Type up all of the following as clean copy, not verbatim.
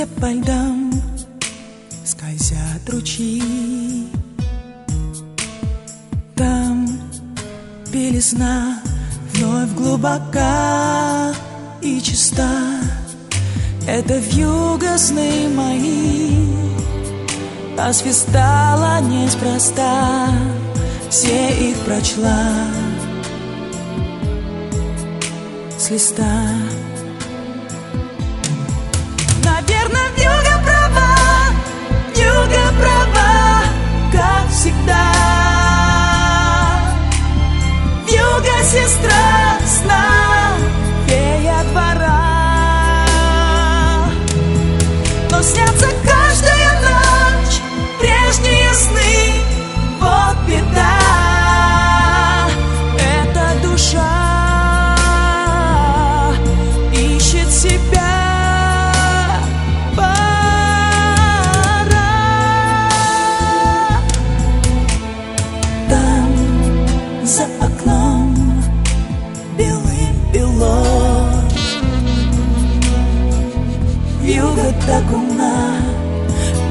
где по льдам скользят ручьи. Там белизна вновь глубока и чиста. Это вьюга сны мои освистала неспроста, все их прочла с листа. Наверное, вьюга права, как всегда. Вьюга — сестра сна, фея двора. Но снятся каждую ночь прежние сны, вот беда. Эта душа ищет себя. За окном белым-бело, вьюга так умна,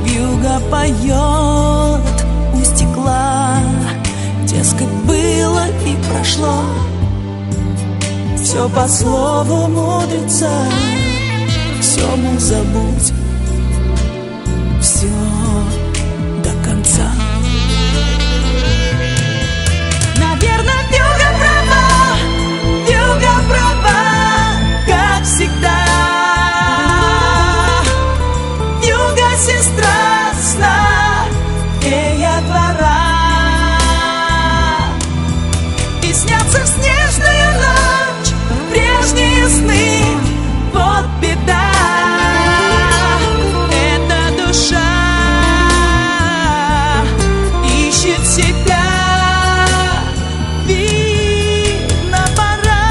вьюга поет у стекла. Дескать, было и прошло, все по слову мудреца. Все, мол, забудь, все до конца. Сестра сна, фея двора. И снятся в снежную ночь прежние сны, вот беда. Эта душа ищет себя. Видно, пора.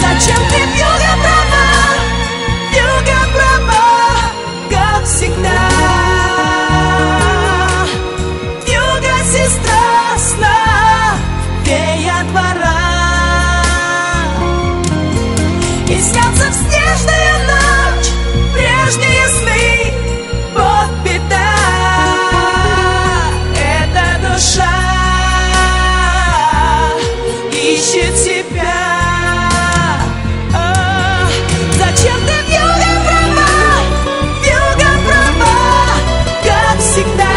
Зачем ты, вьюга права, как всегда. Вьюга — сестра сна, фея двора. И снятся в снежную ночь прежние сны, вот беда. Эта душа ищет себя. Зачем ты, вьюга права, как всегда.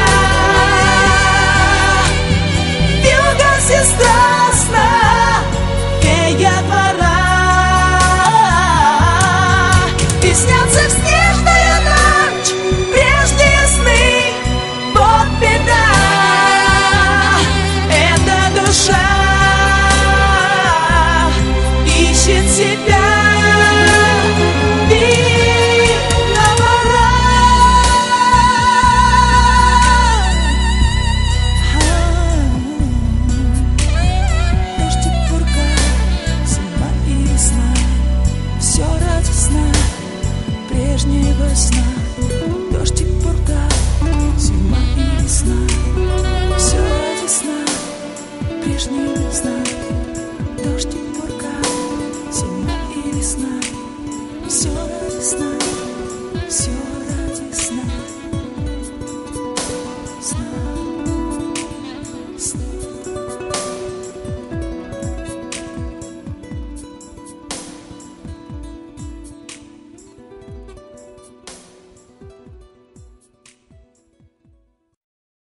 Вьюга — сестра сна, фея двора. И снятся в снежную ночь прежние сны, вот беда. Эта душа ищет себя. Прежнего сна, дождик, пурга, зима и весна. Все ради сна, прежнего сна, дождик.